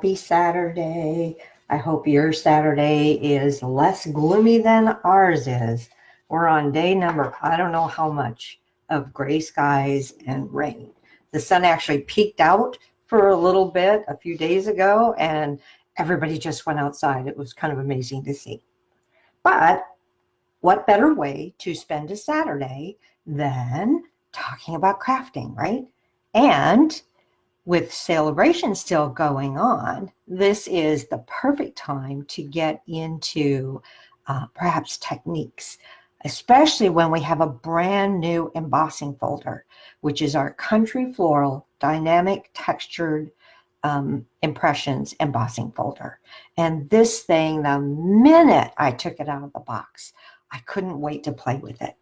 happy Saturday. I hope your Saturday is less gloomy than ours is. We're on day number, I don't know how much, of gray skies and rain. The sun actually peeked out for a little bit a few days ago, and everybody just went outside. It was kind of amazing to see. But what better way to spend a Saturday than talking about crafting, right? And with Sale-A-Bration still going on, this is the perfect time to get into perhaps techniques, especially when we have a brand new embossing folder, which is our Country Floral Dynamic Textured Impressions embossing folder. And this thing, the minute I took it out of the box, I couldn't wait to play with it.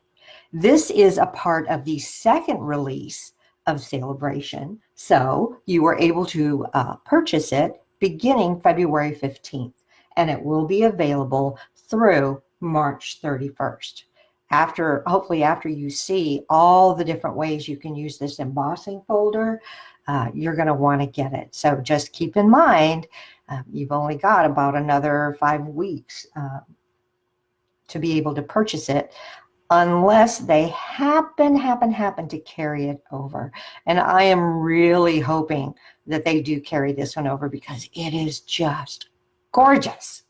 This is a part of the second release of Sale-A-Bration, so you were able to purchase it beginning February 15th, and it will be available through March 31st. Hopefully after you see all the different ways you can use this embossing folder, you're going to want to get it. So just keep in mind, you've only got about another 5 weeks to be able to purchase it, unless they happen to carry it over. And I am really hoping that they do carry this one over, because it is just gorgeous.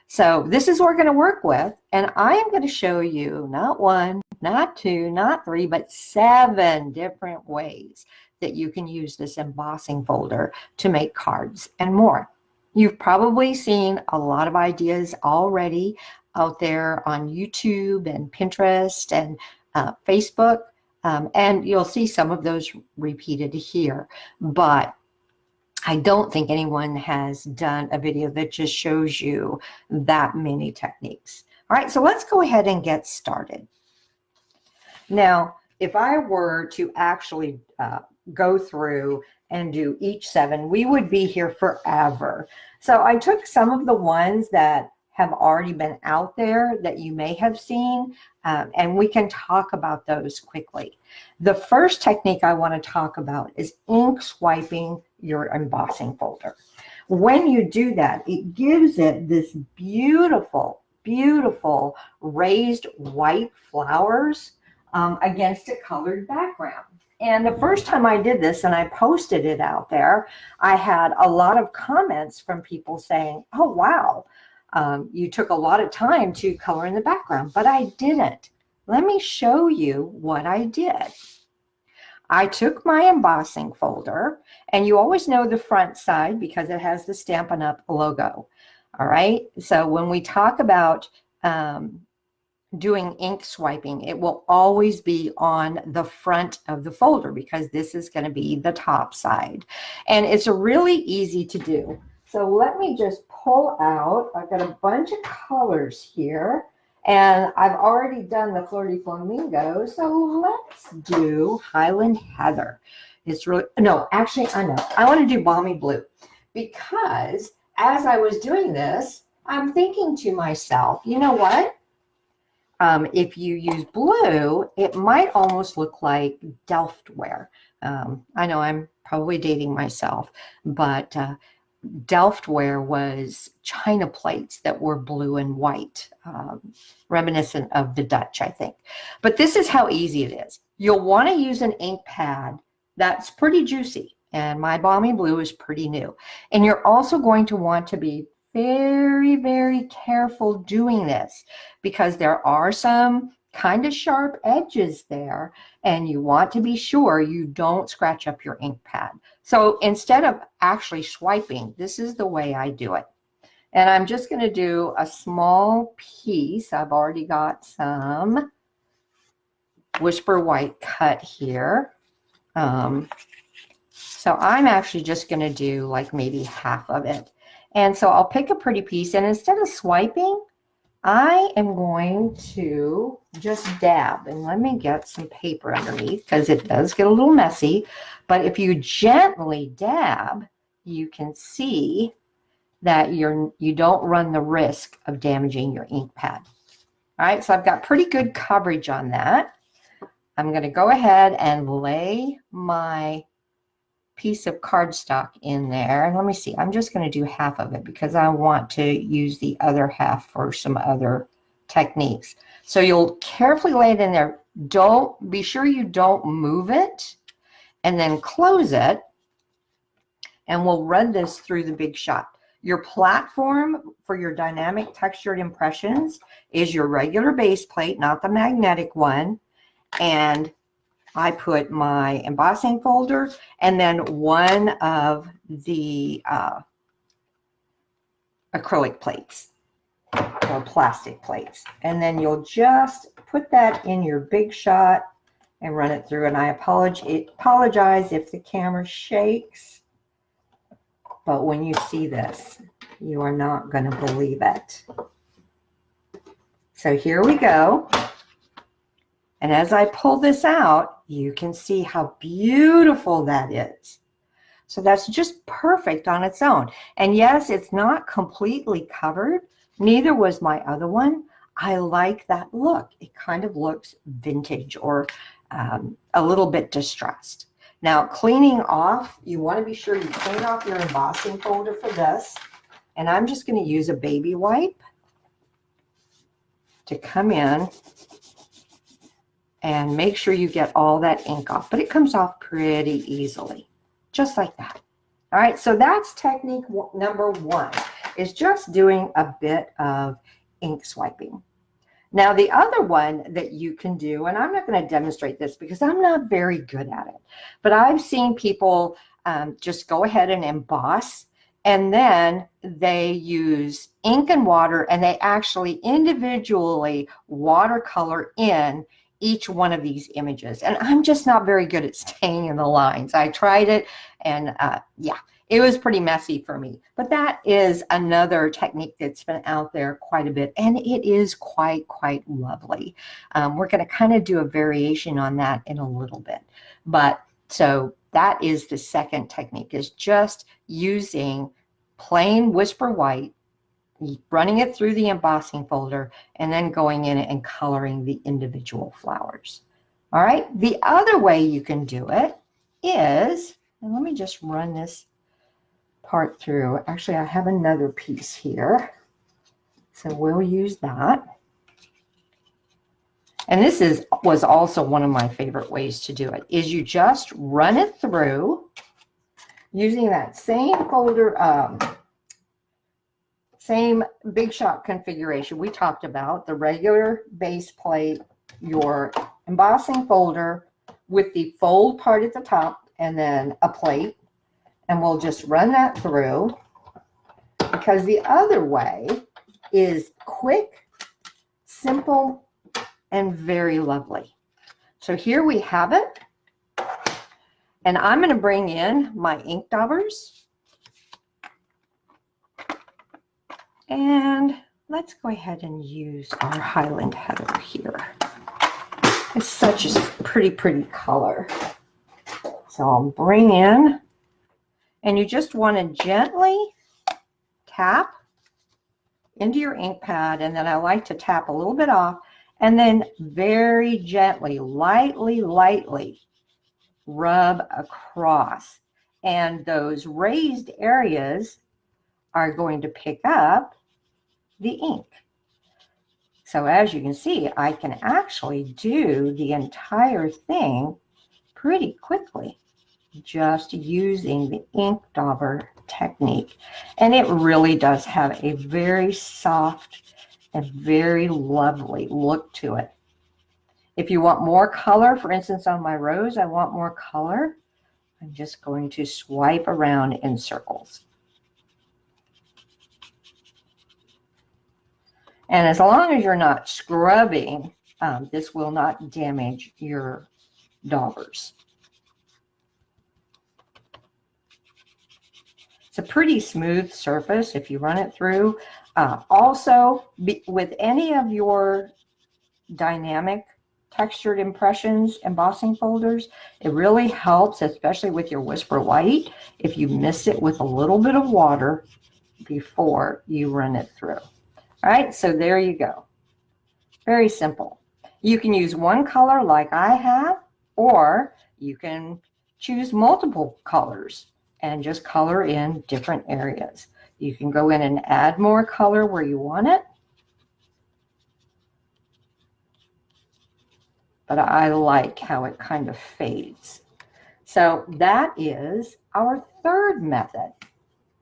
So this is what we're going to work with, and I am going to show you not 1, not 2, not 3, but 7 different ways that you can use this embossing folder to make cards and more. You've probably seen a lot of ideas already out there on YouTube and Pinterest and Facebook, and you'll see some of those repeated here, but I don't think anyone has done a video that just shows you that many techniques. All right, so let's go ahead and get started. Now, if I were to actually go through and do each 7, we would be here forever. So I took some of the ones that have already been out there that you may have seen, and we can talk about those quickly. The first technique I want to talk about is ink swiping your embossing folder. When you do that, it gives it this beautiful, beautiful raised white flowers against a colored background. And the first time I did this and I posted it out there, I had a lot of comments from people saying, oh, wow, you took a lot of time to color in the background, but I didn't. Let me show you what I did. I took my embossing folder, and you always know the front side because it has the Stampin' Up! Logo. All right, so when we talk about doing ink swiping, it will always be on the front of the folder because this is going to be the top side. And it's really easy to do. So let me just pull out, I've got a bunch of colors here, and I've already done the Flirty Flamingo, so let's do Highland Heather. It's really, no, actually, I know. I want to do Balmy Blue, because as I was doing this, I'm thinking to myself, you know what? If you use blue, it might almost look like Delftware. I know I'm probably dating myself, but Delftware was china plates that were blue and white, reminiscent of the Dutch, I think. But this is how easy it is. You'll want to use an ink pad that's pretty juicy, and my Balmy Blue is pretty new. And you're also going to want to be very, very careful doing this, because there are some kind of sharp edges there, and you want to be sure you don't scratch up your ink pad. So instead of actually swiping, this is the way I do it. And I'm just going to do a small piece. I've already got some Whisper White cut here. So I'm actually just going to do like maybe half of it. And so I'll pick a pretty piece, and instead of swiping, I am going to just dab. And let me get some paper underneath, because it does get a little messy. But if you gently dab, you can see that you don't run the risk of damaging your ink pad. All right, so I've got pretty good coverage on that. I'm going to go ahead and lay my piece of cardstock in there. And let me see, I'm just going to do half of it because I want to use the other half for some other techniques. So you'll carefully lay it in there. Be sure you don't move it, and then close it. And we'll run this through the Big Shot. Your platform for your dynamic textured impressions is your regular base plate, not the magnetic one. And I put my embossing folder and then one of the acrylic plates or plastic plates. And then you'll just put that in your Big Shot and run it through. And I apologize if the camera shakes, but when you see this, you are not going to believe it. So here we go. And as I pull this out, you can see how beautiful that is. So that's just perfect on its own. And yes, it's not completely covered. Neither was my other one. I like that look. It kind of looks vintage or a little bit distressed. Now, cleaning off, you want to be sure you clean off your embossing folder for this. And I'm just going to use a baby wipe to come in and make sure you get all that ink off. But it comes off pretty easily, just like that. All right, so that's technique number one, is just doing a bit of ink swiping. Now, the other one that you can do, and I'm not going to demonstrate this because I'm not very good at it, but I've seen people just go ahead and emboss, and then they use ink and water, and they actually individually watercolor in each one of these images. And I'm just not very good at staying in the lines. I tried it, and yeah, it was pretty messy for me. But that is another technique that's been out there quite a bit, and it is quite lovely. We're going to kind of do a variation on that in a little bit. But so that is the second technique, is just using plain Whisper White, running it through the embossing folder, and then going in and coloring the individual flowers. All right, the other way you can do it is, and let me just run this part through. Actually, I have another piece here, so we'll use that. And this was also one of my favorite ways to do it, is you just run it through using that same folder, same Big Shot configuration we talked about, the regular base plate, your embossing folder with the fold part at the top, and then a plate. And we'll just run that through, because the other way is quick, simple, and very lovely. So here we have it. And I'm going to bring in my ink daubers. And let's go ahead and use our Highland Heather here. It's such a pretty color. So I'll bring in, and you just want to gently tap into your ink pad, and then I like to tap a little bit off, and then very gently, lightly rub across. And those raised areas are going to pick up the ink. So as you can see, I can actually do the entire thing pretty quickly, just using the ink dauber technique. And it really does have a very soft and very lovely look to it. If you want more color, for instance, on my rose, I want more color, I'm just going to swipe around in circles. And as long as you're not scrubbing, this will not damage your daubers. It's a pretty smooth surface if you run it through. Also, with any of your dynamic textured impressions embossing folders, it really helps, especially with your Whisper White, if you mix it with a little bit of water before you run it through. All right, so there you go. Very simple. You can use one color like I have, or you can choose multiple colors and just color in different areas. You can go in and add more color where you want it. But I like how it kind of fades. So that is our third method.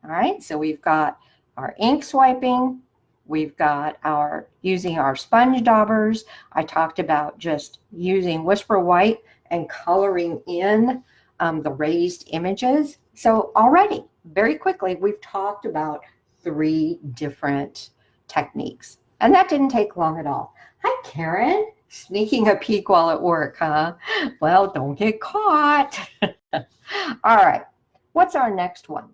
All right, so we've got our ink swiping, we've got our using our sponge daubers. I talked about just using Whisper White and coloring in the raised images. So already, very quickly, we've talked about 3 different techniques. And that didn't take long at all. Hi, Karen. Sneaking a peek while at work, huh? Well, don't get caught. All right, what's our next one?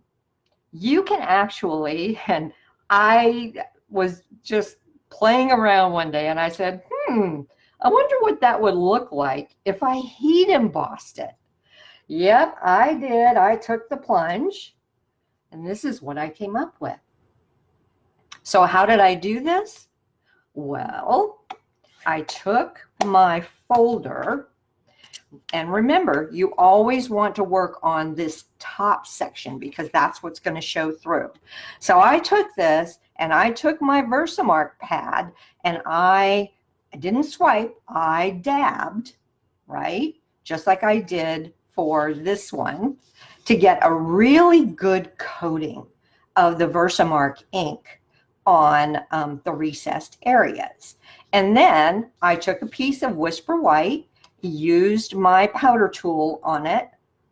You can actually, and I was just playing around one day and I said, I wonder what that would look like if I heat embossed it. Yep, I did. I took the plunge and this is what I came up with. So how did I do this? Well, I took my folder, and remember, you always want to work on this top section because that's what's going to show through. So I took this and I took my Versamark pad and I didn't swipe, I dabbed, right? Just like I did for this one to get a really good coating of the Versamark ink on the recessed areas. And then I took a piece of Whisper White, used my powder tool on it,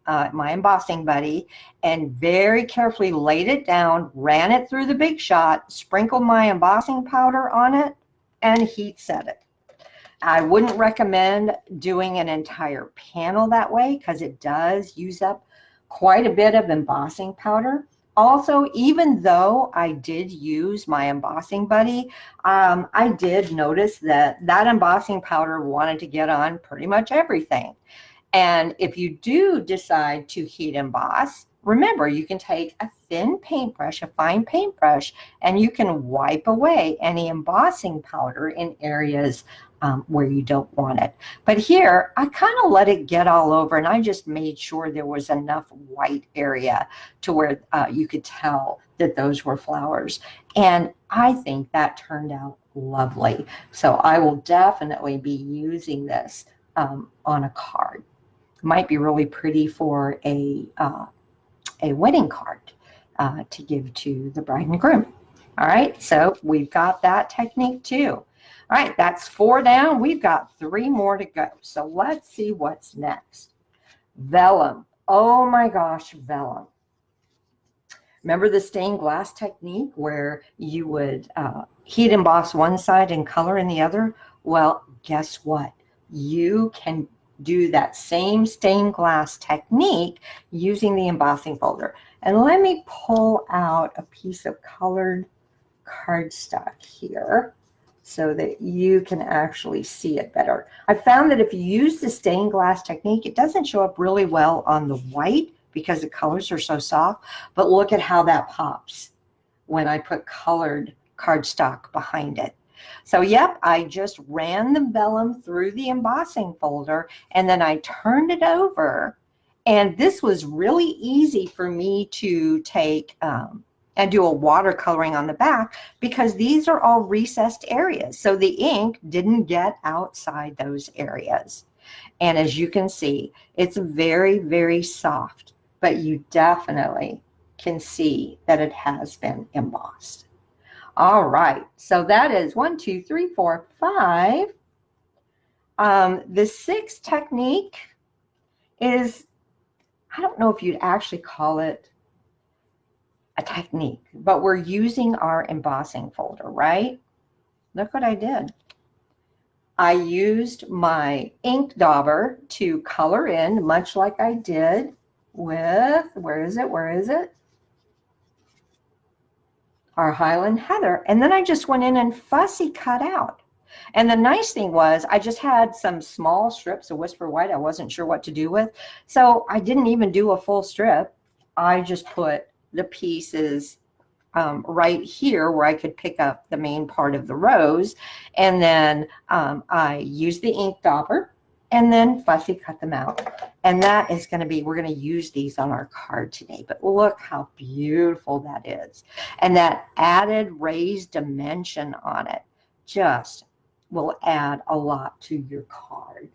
my embossing buddy, and very carefully laid it down, ran it through the Big Shot, sprinkled my embossing powder on it, and heat set it. I wouldn't recommend doing an entire panel that way because it does use up quite a bit of embossing powder. Also, even though I did use my embossing buddy, I did notice that that embossing powder wanted to get on pretty much everything. And if you do decide to heat emboss, remember you can take a thin paintbrush, a fine paintbrush, and you can wipe away any embossing powder in areas where you don't want it. But here, I kind of let it get all over and I just made sure there was enough white area to where you could tell that those were flowers. And I think that turned out lovely. So I will definitely be using this on a card. Might be really pretty for a wedding card to give to the bride and groom. All right, so we've got that technique too. All right, that's 4 down. We've got 3 more to go. So let's see what's next. Vellum. Oh my gosh, vellum. Remember the stained glass technique where you would heat emboss one side and color in the other? Well, guess what? You can do that same stained glass technique using the embossing folder. And let me pull out a piece of colored cardstock here so that you can actually see it better. I found that if you use the stained glass technique, it doesn't show up really well on the white because the colors are so soft, but look at how that pops when I put colored cardstock behind it. So yep, I just ran the vellum through the embossing folder and then I turned it over, and this was really easy for me to take and do a watercoloring on the back because these are all recessed areas. So the ink didn't get outside those areas. And as you can see, it's very, very soft, but you definitely can see that it has been embossed. All right, so that is 1, 2, 3, 4, 5. The 6th technique is, I don't know if you'd actually call it a technique, but we're using our embossing folder, right? Look what I did. I used my ink dauber to color in, much like I did with, where is it? Our Highland Heather. And then I just went in and fussy cut out. And the nice thing was I just had some small strips of Whisper White I wasn't sure what to do with. So I didn't even do a full strip. I just put the pieces right here where I could pick up the main part of the rose. And then I used the ink dauber and then fussy cut them out. And that is going to be, we're going to use these on our card today, but look how beautiful that is. And that added raised dimension on it just will add a lot to your card.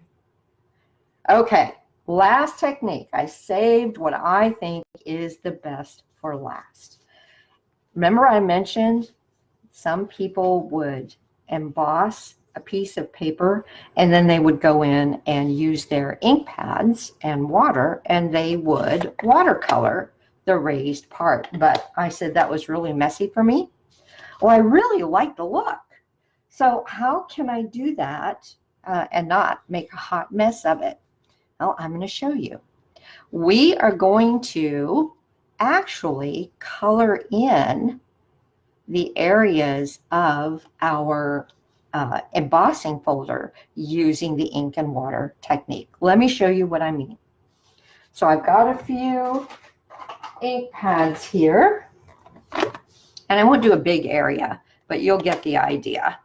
Okay, last technique. I saved what I think is the best for last. Remember I mentioned some people would emboss a piece of paper and then they would go in and use their ink pads and water and they would watercolor the raised part. But I said that was really messy for me. Well, I really like the look. So how can I do that and not make a hot mess of it? Well, I'm going to show you. We are going to actually color in the areas of our embossing folder using the ink and water technique. Let me show you what I mean. So I've got a few ink pads here, and I won't do a big area, but you'll get the idea.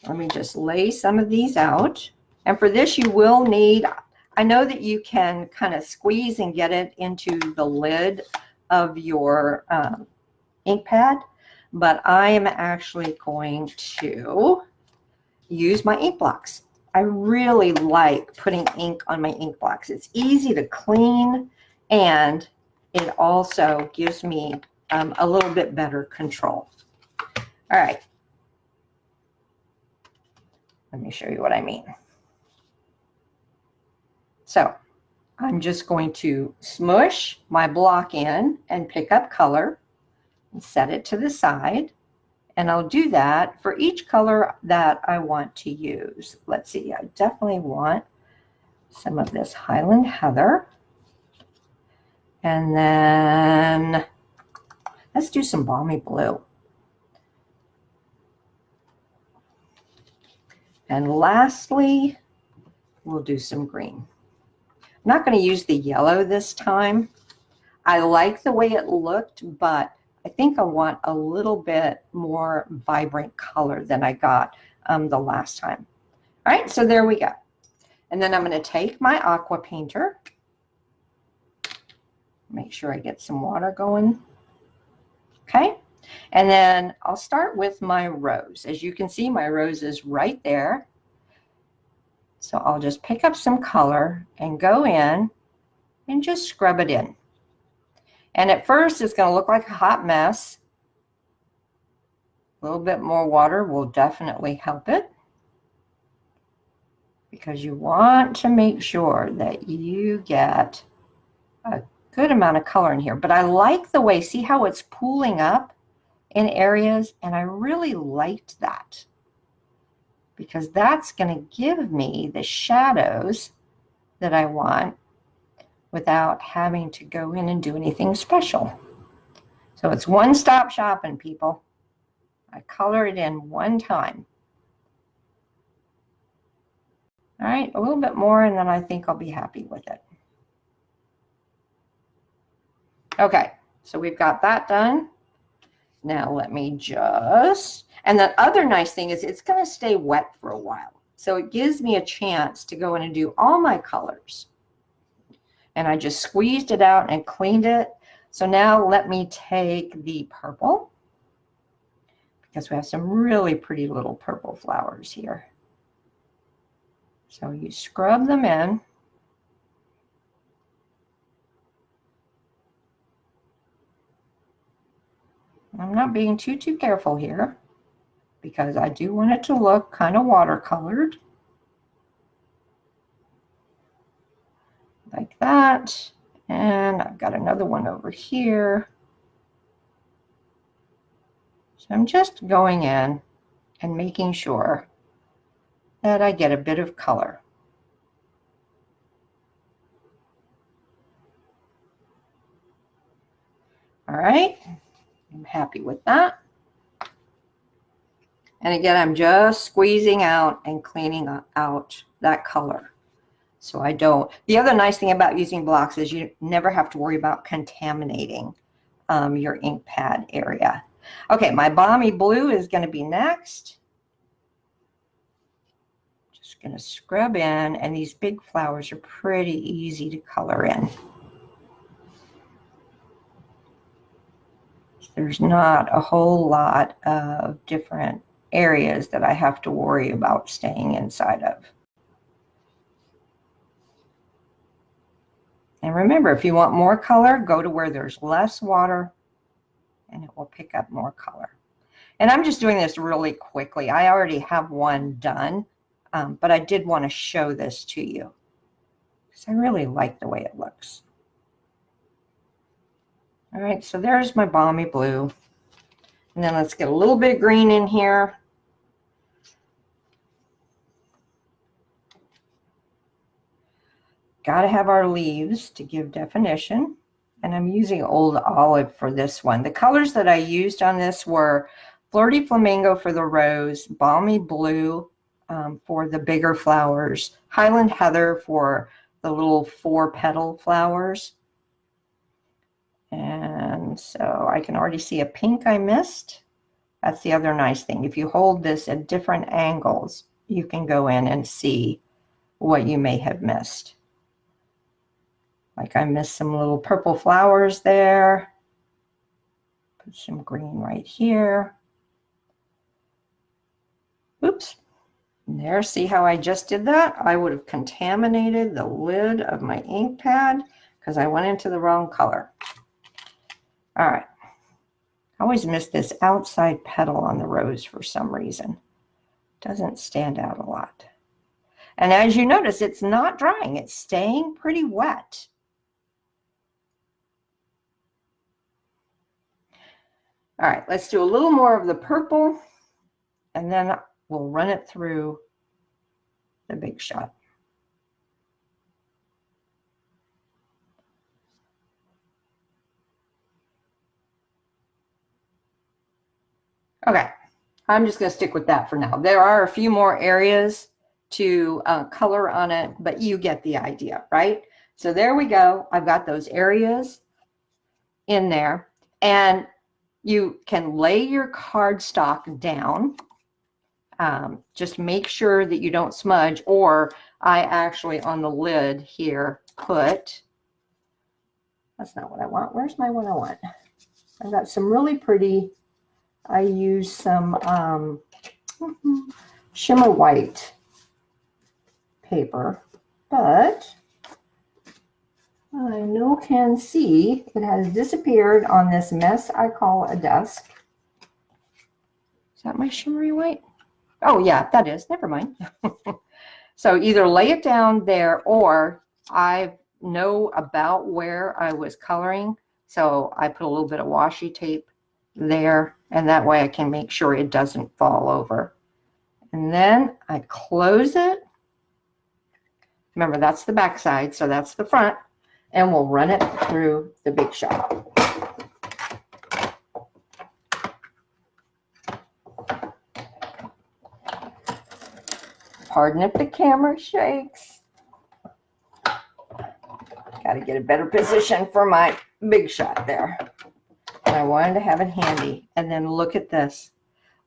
Let me just lay some of these out. And for this, you will need, I know that you can kind of squeeze and get it into the lid of your ink pad, but I am actually going to use my ink blocks. I really like putting ink on my ink blocks. It's easy to clean, and it also gives me a little bit better control. All right. Let me show you what I mean. So I'm just going to smush my block in and pick up color and set it to the side. And I'll do that for each color that I want to use. Let's see, I definitely want some of this Highland Heather. And then let's do some Balmy Blue. And lastly, we'll do some green. I'm not going to use the yellow this time. I like the way it looked, but I think I want a little bit more vibrant color than I got the last time. All right, so there we go. And then I'm going to take my aqua painter. Make sure I get some water going. Okay, and then I'll start with my rose. As you can see, my rose is right there. So I'll just pick up some color and go in and just scrub it in. And at first it's going to look like a hot mess. A little bit more water will definitely help it, because you want to make sure that you get a good amount of color in here. But I like the way, see how it's pooling up in areas, and I really liked that, because that's going to give me the shadows that I want without having to go in and do anything special. So it's one-stop shopping, people. I color it in one time. All right, a little bit more, and then I think I'll be happy with it. Okay, so we've got that done. Now let me just, and the other nice thing is it's going to stay wet for a while. So it gives me a chance to go in and do all my colors. And I just squeezed it out and cleaned it. So now let me take the purple, because we have some really pretty little purple flowers here. So you scrub them in. I'm not being too careful here, because I do want it to look kind of watercolored. Like that. And I've got another one over here. So I'm just going in and making sure that I get a bit of color. All right, I'm happy with that. And again, I'm just squeezing out and cleaning out that color. So I don't, the other nice thing about using blocks is you never have to worry about contaminating your ink pad area. Okay, my Balmy Blue is going to be next. Just Just going to scrub in, and these big flowers are pretty easy to color in. There's not a whole lot of different areas that I have to worry about staying inside of. And remember, if you want more color, go to where there's less water and it will pick up more color. And I'm just doing this really quickly. I already have one done, but I did want to show this to you because I really like the way it looks. All right, so there's my balmy blue. And then let's get a little bit of green in here. Got to have our leaves to give definition. And I'm using Old Olive for this one. The colors that I used on this were Flirty Flamingo for the rose, Balmy Blue for the bigger flowers, Highland Heather for the little 4-petal flowers. And so I can already see a pink I missed. That's the other nice thing. If you hold this at different angles, you can go in and see what you may have missed. Like I missed some little purple flowers there. Put some green right here. Oops. There, see how I just did that? I would have contaminated the lid of my ink pad because I went into the wrong color. All right. I always miss this outside petal on the rose for some reason. Doesn't stand out a lot. And as you notice, it's not drying. It's staying pretty wet. All right, let's do a little more of the purple, and then we'll run it through the Big Shot. Okay, I'm just going to stick with that for now. There are a few more areas to color on it, but you get the idea, right? So there we go. I've got those areas in there, and you can lay your cardstock down. Just make sure that you don't smudge, or I actually on the lid here put, that's not what I want. Where's my one I want? I've got some really pretty, I use some shimmer white paper, but I no can see it has disappeared on this mess I call a desk. Is that my shimmery white? Oh yeah, that is. Never mind. So either lay it down there, or I know about where I was coloring, so I put a little bit of washi tape there, and that way I can make sure it doesn't fall over. And then I close it. Remember, that's the back side, so that's the front, and we'll run it through the Big Shot. Pardon if the camera shakes. Got to get a better position for my Big Shot there. And I wanted to have it handy. And then look at this.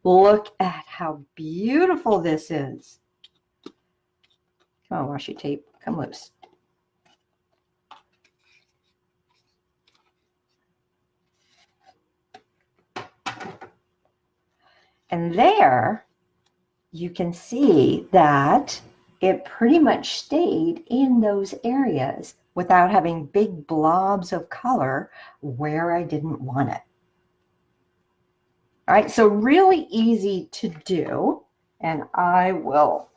Look at how beautiful this is. Come on, washi tape, come loose. And there you can see that it pretty much stayed in those areas without having big blobs of color where I didn't want it. All right, so really easy to do, and I will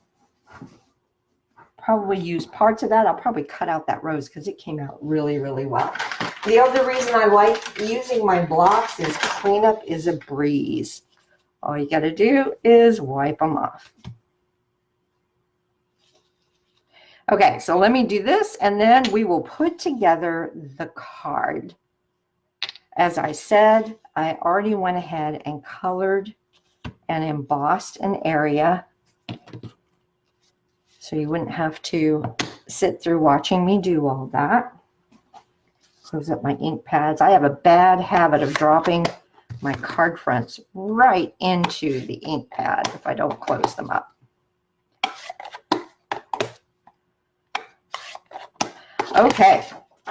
probably use parts of that. I'll probably cut out that rose because it came out really, really well. The other reason I like using my blocks is cleanup is a breeze. All you got to do is wipe them off. Okay, so let me do this, and then we will put together the card. As I said, I already went ahead and colored and embossed an area, so you wouldn't have to sit through watching me do all that. Close up my ink pads. I have a bad habit of dropping my card fronts right into the ink pad if I don't close them up. Okay,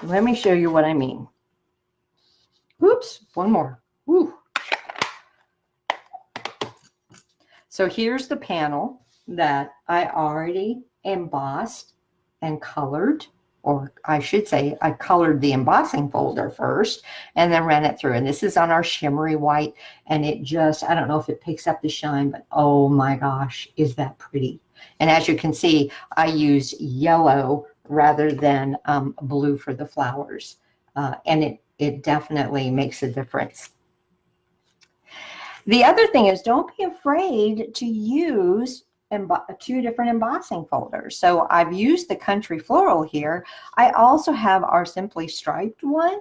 let me show you what I mean. Oops, one more. Woo. So here's the panel that I already embossed and colored, or I should say I colored the embossing folder first and then ran it through. And this is on our shimmery white, and it just, I don't know if it picks up the shine, but oh my gosh, is that pretty. And as you can see, I used yellow rather than blue for the flowers. And it definitely makes a difference. The other thing is, don't be afraid to use two different embossing folders. So I've used the Country Floral here. I also have our Simply Striped one.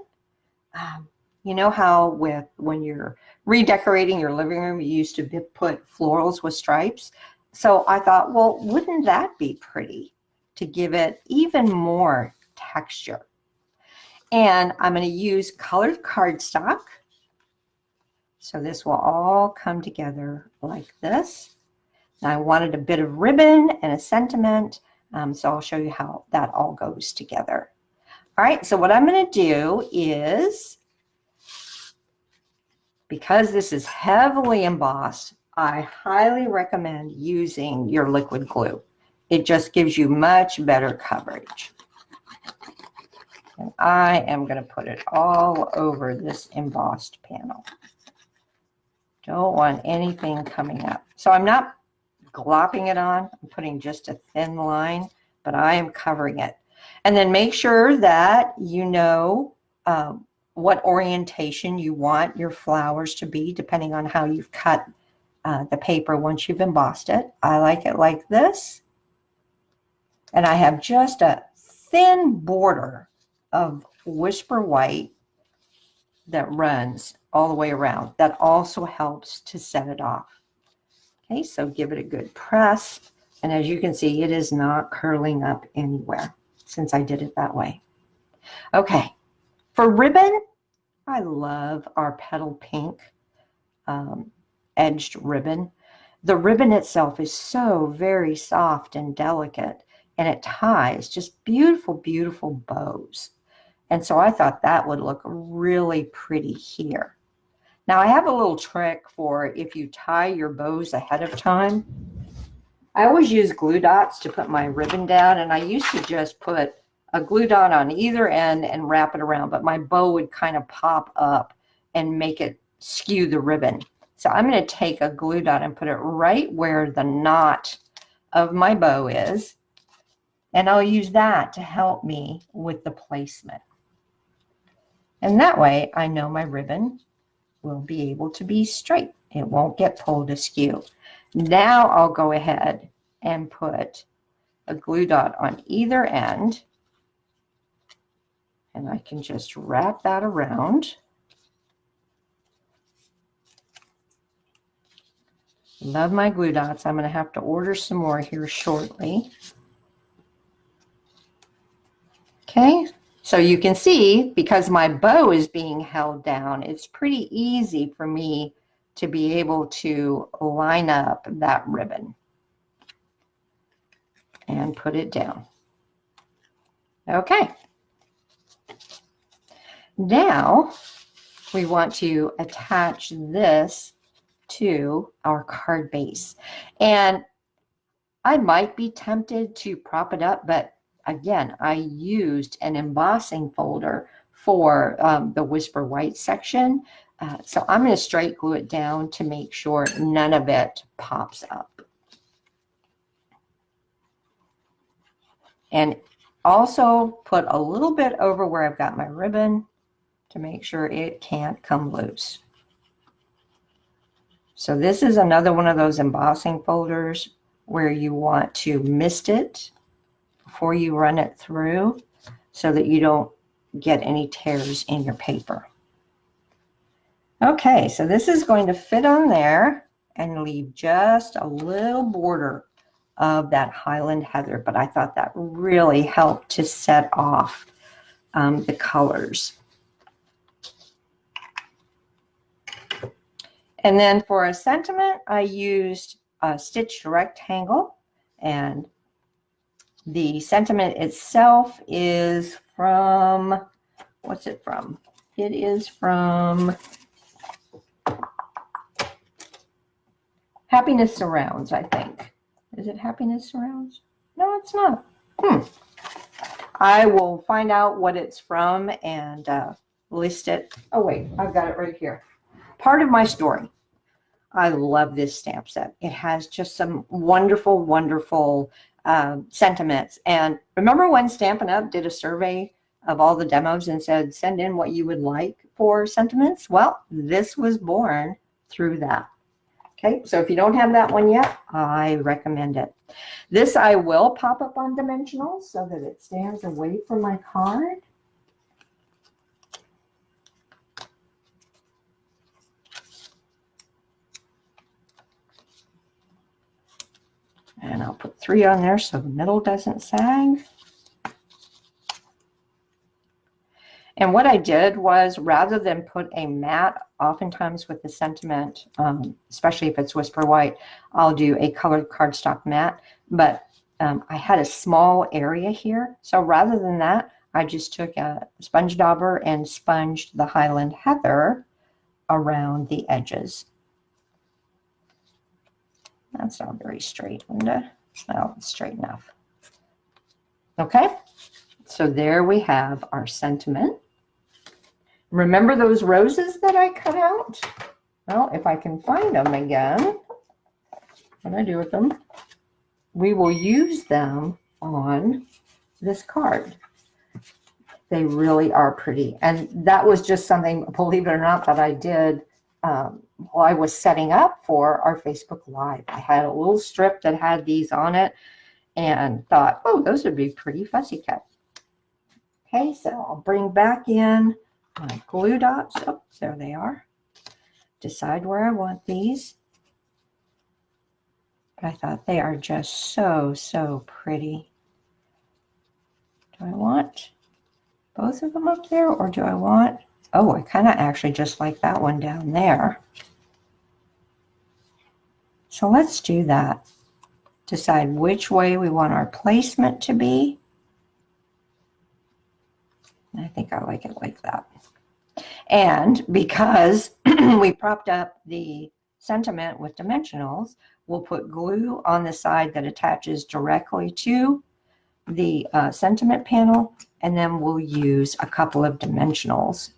You know how when you're redecorating your living room, you used to put florals with stripes. So I thought, well, wouldn't that be pretty to give it even more texture? And I'm going to use colored cardstock. So this will all come together like this. Now I wanted a bit of ribbon and a sentiment, so I'll show you how that all goes together. All right, so what I'm going to do is, because this is heavily embossed, I highly recommend using your liquid glue. It just gives you much better coverage. And I am going to put it all over this embossed panel. Don't want anything coming up. So I'm not glopping it on. I'm putting just a thin line, but I am covering it. And then make sure that you know what orientation you want your flowers to be, depending on how you've cut the paper once you've embossed it. I like it like this. And I have just a thin border of Whisper White that runs all the way around. That also helps to set it off. Okay, so give it a good press. And as you can see, it is not curling up anywhere since I did it that way. Okay, for ribbon, I love our petal pink edged ribbon. The ribbon itself is so very soft and delicate, and it ties just beautiful, beautiful bows. And so I thought that would look really pretty here. Now I have a little trick for if you tie your bows ahead of time. I always use glue dots to put my ribbon down, and I used to just put a glue dot on either end and wrap it around, but my bow would kind of pop up and make it skew the ribbon. So I'm going to take a glue dot and put it right where the knot of my bow is, and I'll use that to help me with the placement. And that way I know my ribbon will be able to be straight. It won't get pulled askew. Now I'll go ahead and put a glue dot on either end, and I can just wrap that around. Love my glue dots. I'm going to have to order some more here shortly. Okay, so you can see, because my bow is being held down, it's pretty easy for me to be able to line up that ribbon and put it down. Okay. Now we want to attach this to our card base. And I might be tempted to prop it up, but again, I used an embossing folder for the Whisper White section. So I'm going to straight glue it down to make sure none of it pops up. And also put a little bit over where I've got my ribbon to make sure it can't come loose. So this is another one of those embossing folders where you want to mist it before you run it through so that you don't get any tears in your paper. Okay, so this is going to fit on there and leave just a little border of that Highland Heather, but I thought that really helped to set off the colors. And then for a sentiment, I used a stitched rectangle, and The sentiment itself is from, what's it from? It is from Happiness Surrounds, I think. Is it Happiness Surrounds? No, it's not. I will find out what it's from and list it. Oh, wait, I've got it right here. Part of my story. I love this stamp set. It has just some wonderful, wonderful sentiments. And remember when Stampin' Up! Did a survey of all the demos and said, send in what you would like for sentiments? Well, this was born through that. Okay, so if you don't have that one yet, I recommend it. This I will pop up on dimensionals so that it stands away from my card. And I'll put 3 on there so the middle doesn't sag. And what I did was, rather than put a matte, oftentimes with the sentiment, especially if it's Whisper White, I'll do a colored cardstock matte. But I had a small area here. So rather than that, I just took a sponge dauber and sponged the Highland Heather around the edges. That's not very straight, Linda. Well, it's straight enough. Okay, so there we have our sentiment. Remember those roses that I cut out? Well, if I can find them again, what do I do with them? We will use them on this card. They really are pretty. And that was just something, believe it or not, that I did while I was setting up for our Facebook Live. I had a little strip that had these on it and thought, oh, those would be pretty fussy cut. Okay, so I'll bring back in my glue dots. Oh, there they are. Decide where I want these. But I thought they are just so, so pretty. Do I want both of them up there, or do I want, oh, I kind of actually just like that one down there. So let's do that. Decide which way we want our placement to be. I think I like it like that. And because we propped up the sentiment with dimensionals, we'll put glue on the side that attaches directly to the sentiment panel, and then we'll use a couple of dimensionals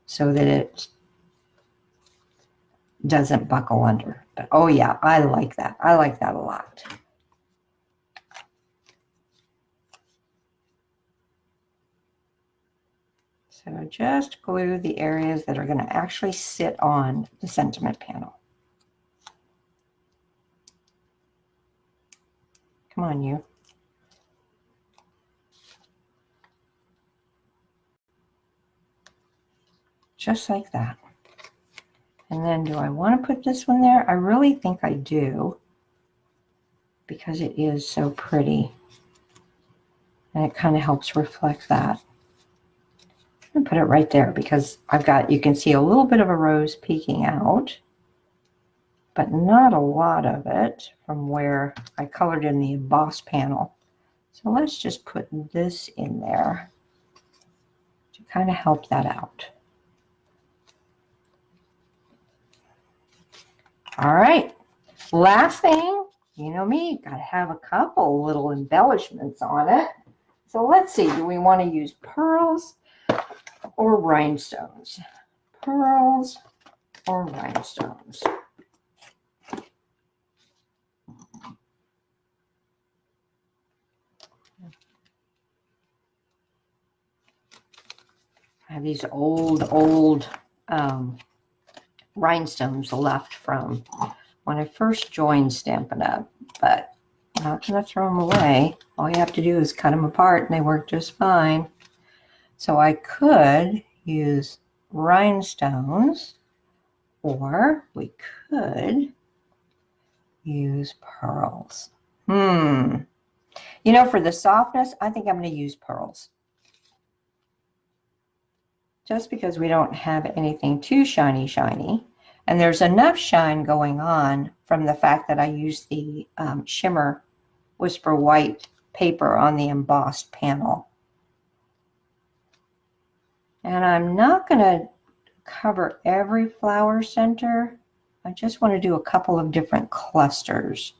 so that it doesn't buckle under. But oh yeah, I like that. I like that a lot. So just glue the areas that are going to actually sit on the sentiment panel. Come on, you. Just like that. And then do I want to put this one there? I really think I do, because it is so pretty. And it kind of helps reflect that. And put it right there because I've got, you can see a little bit of a rose peeking out, but not a lot of it from where I colored in the embossed panel. So let's just put this in there to kind of help that out. All right, last thing, you know me, got to have a couple little embellishments on it. So let's see, do we want to use pearls or rhinestones? Pearls or rhinestones? I have these old rhinestones left from when I first joined Stampin' Up, but I'm not going to throw them away. All you have to do is cut them apart and they work just fine. So I could use rhinestones, or we could use pearls. You know, for the softness, I think I'm going to use pearls. Just because we don't have anything too shiny. And there's enough shine going on from the fact that I used the shimmer Whisper White paper on the embossed panel. And I'm not going to cover every flower center. I just want to do a couple of different clusters.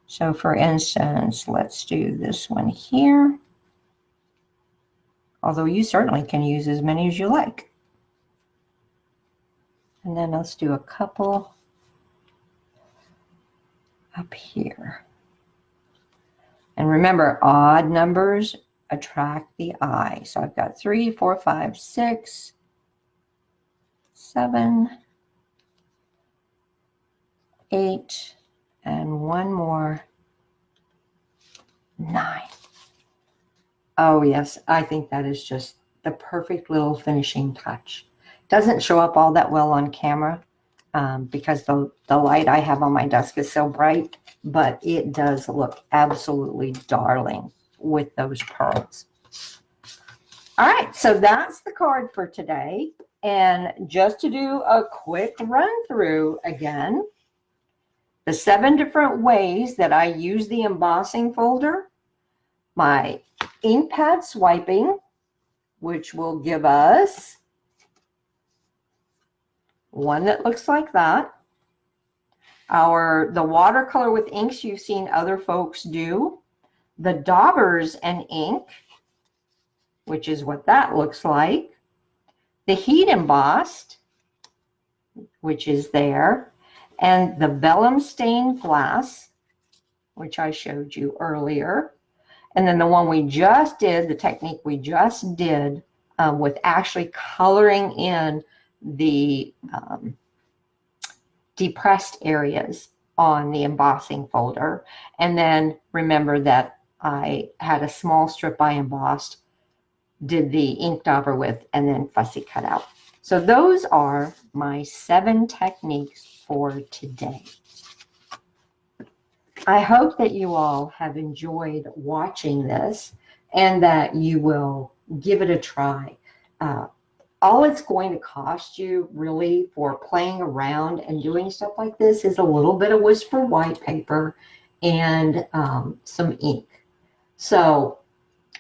So for instance, let's do this one here. Although you certainly can use as many as you like. And then let's do a couple up here. And remember, odd numbers attract the eye. So I've got 3, 4, 5, 6, 7, 8, and one more, 9. Oh yes, I think that is just the perfect little finishing touch. Doesn't show up all that well on camera because the light I have on my desk is so bright, but it does look absolutely darling with those pearls. All right, so that's the card for today. And just to do a quick run through again, the 7 different ways that I use the embossing folder, my ink pad swiping, which will give us one that looks like that. The watercolor with inks you've seen other folks do. The daubers and ink, which is what that looks like. The heat embossed, which is there. And the vellum stained glass, which I showed you earlier. And then the one we just did, the technique we just did with actually coloring in the depressed areas on the embossing folder. And then remember that I had a small strip I embossed, did the ink dauber with, and then fussy cut out. So those are my 7 techniques for today. I hope that you all have enjoyed watching this and that you will give it a try. All it's going to cost you really for playing around and doing stuff like this is a little bit of Whisper White paper and some ink. So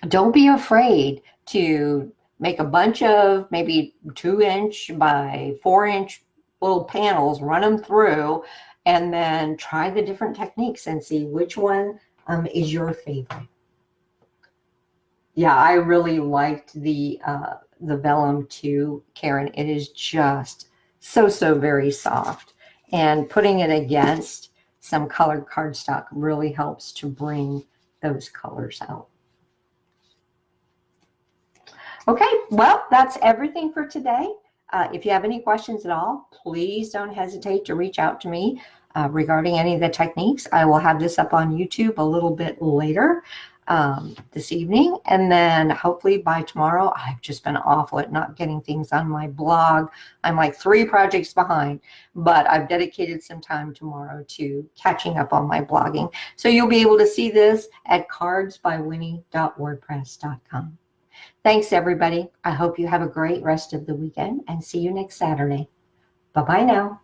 don't be afraid to make a bunch of maybe 2-inch by 4-inch little panels, run them through, and then try the different techniques and see which one is your favorite. Yeah, I really liked the vellum too, Karen. It is just so very soft. And putting it against some colored cardstock really helps to bring those colors out. Okay, well, that's everything for today. If you have any questions at all, please don't hesitate to reach out to me regarding any of the techniques. I will have this up on YouTube a little bit later this evening, and then hopefully by tomorrow. I've just been awful at not getting things on my blog. I'm like 3 projects behind, but I've dedicated some time tomorrow to catching up on my blogging. So you'll be able to see this at cardsbywinnie.wordpress.com. Thanks, everybody. I hope you have a great rest of the weekend and see you next Saturday. Bye-bye now.